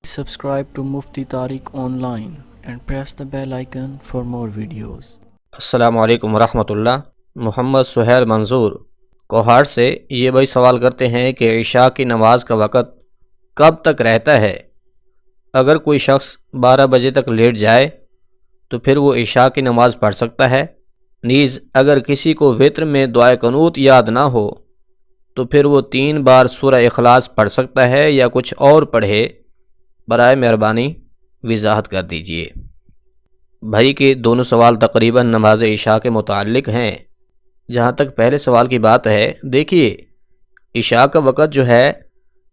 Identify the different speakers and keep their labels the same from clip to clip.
Speaker 1: Subscribe to Mufti Tariq Online and press the bell icon for more videos.
Speaker 2: السلام علیکم ورحمۃ اللہ۔ محمد سہیل منظور کوہاڑ سے یہ بھائی سوال کرتے ہیں کہ عشاء کی نماز کا وقت کب تک رہتا ہے؟ اگر کوئی شخص 12 بجے تک لیٹ جائے تو پھر وہ عشاء کی نماز پڑھ سکتا ہے۔ نیز اگر کسی کو وتر میں دعائے قنوت یاد نہ ہو تو پھر وہ 3 بار سورہ اخلاص پڑھ سکتا ہے یا کچھ اور پڑھے؟ برائے مہربانی وضاحت کر دیجیے۔ بھائی کے دونوں سوال تقریباً نماز عشاء کے متعلق ہیں۔ جہاں تک پہلے سوال کی بات ہے، دیکھیے عشاء کا وقت جو ہے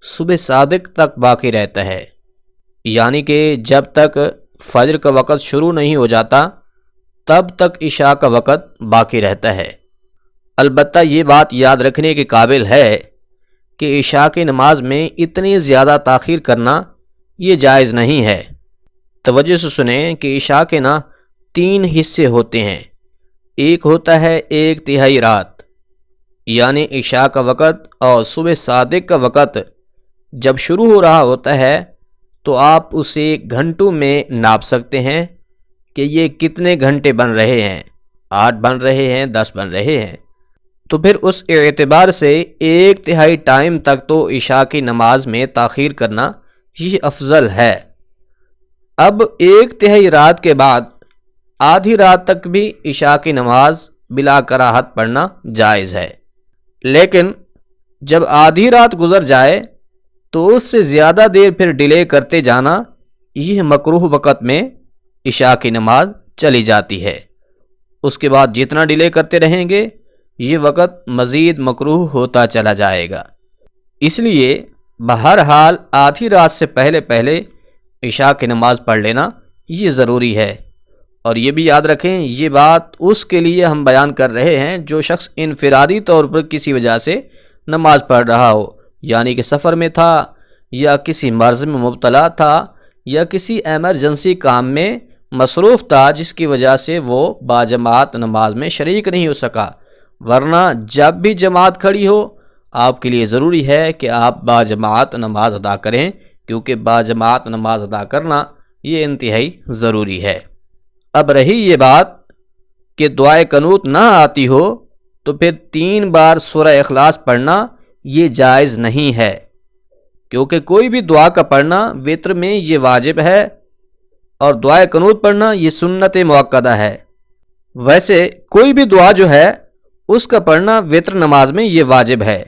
Speaker 2: صبح صادق تک باقی رہتا ہے، یعنی کہ جب تک فجر کا وقت شروع نہیں ہو جاتا تب تک عشاء کا وقت باقی رہتا ہے۔ البتہ یہ بات یاد رکھنے کے قابل ہے کہ عشاء کی نماز میں اتنی زیادہ تاخیر کرنا یہ جائز نہیں ہے۔ توجہ سے سنیں کہ عشاء کے 3 حصے ہوتے ہیں۔ ایک ہوتا ہے 1/3 رات، یعنی عشاء کا وقت اور صبح صادق کا وقت جب شروع ہو رہا ہوتا ہے تو آپ اسے گھنٹوں میں ناپ سکتے ہیں کہ یہ کتنے گھنٹے بن رہے ہیں، 8 بن رہے ہیں، 10 بن رہے ہیں۔ تو پھر اس اعتبار سے 1/3 ٹائم تک تو عشاء کی نماز میں تاخیر کرنا یہ افضل ہے۔ اب 1/3 رات کے بعد آدھی رات تک بھی عشاء کی نماز بلا کراہت پڑھنا جائز ہے، لیکن جب آدھی رات گزر جائے تو اس سے زیادہ دیر پھر ڈیلے کرتے جانا یہ مکروہ وقت میں عشاء کی نماز چلی جاتی ہے۔ اس کے بعد جتنا ڈیلے کرتے رہیں گے یہ وقت مزید مکروہ ہوتا چلا جائے گا۔ اس لیے بہرحال آدھی رات سے پہلے عشاء کی نماز پڑھ لینا یہ ضروری ہے۔ اور یہ بھی یاد رکھیں، یہ بات اس کے لیے ہم بیان کر رہے ہیں جو شخص انفرادی طور پر کسی وجہ سے نماز پڑھ رہا ہو، یعنی کہ سفر میں تھا یا کسی مرض میں مبتلا تھا یا کسی ایمرجنسی کام میں مصروف تھا جس کی وجہ سے وہ باجماعت نماز میں شریک نہیں ہو سکا۔ ورنہ جب بھی جماعت کھڑی ہو آپ کے لیے ضروری ہے کہ آپ باجماعت نماز ادا کریں، کیونکہ باجماعت نماز ادا کرنا یہ انتہائی ضروری ہے۔ اب رہی یہ بات کہ دعائے قنوت نہ آتی ہو تو پھر 3 بار سورہ اخلاص پڑھنا یہ جائز نہیں ہے، کیونکہ کوئی بھی دعا کا پڑھنا وتر میں یہ واجب ہے اور دعائے قنوت پڑھنا یہ سنت مؤکدہ ہے۔ ویسے کوئی بھی دعا جو ہے اس کا پڑھنا وتر نماز میں یہ واجب ہے۔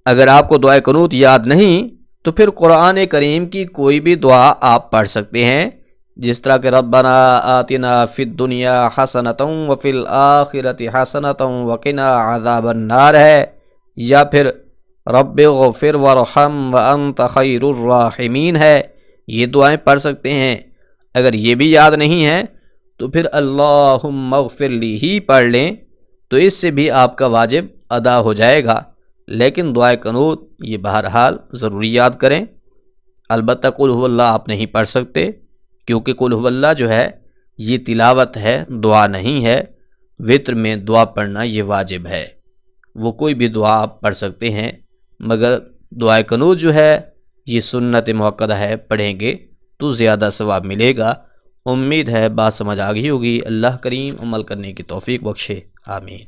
Speaker 2: اگر آپ کو دعائے قنوت یاد نہیں تو پھر قرآن کریم کی کوئی بھی دعا آپ پڑھ سکتے ہیں، جس طرح کہ ربنا آتنا فی الدنیا حسنۃ وفی الآخرۃ حسنۃ وقنا عذاب النار ہے، یا پھر رب اغفر وارحم وانت خیر الراحمین ہے۔ یہ دعائیں پڑھ سکتے ہیں۔ اگر یہ بھی یاد نہیں ہے تو پھر اللہم اغفر لی ہی پڑھ لیں تو اس سے بھی آپ کا واجب ادا ہو جائے گا۔ لیکن دعائے قنوت یہ بہرحال ضروری یاد کریں۔ البتہ قل هو اللہ آپ نہیں پڑھ سکتے، کیونکہ قل هو اللہ جو ہے یہ تلاوت ہے، دعا نہیں ہے۔ وتر میں دعا پڑھنا یہ واجب ہے۔ وہ کوئی بھی دعا آپ پڑھ سکتے ہیں، مگر دعائے قنوت جو ہے یہ سنت مؤکدہ ہے، پڑھیں گے تو زیادہ ثواب ملے گا۔ امید ہے بات سمجھ آ گئی ہوگی۔ اللہ کریم عمل کرنے کی توفیق بخشے، آمین۔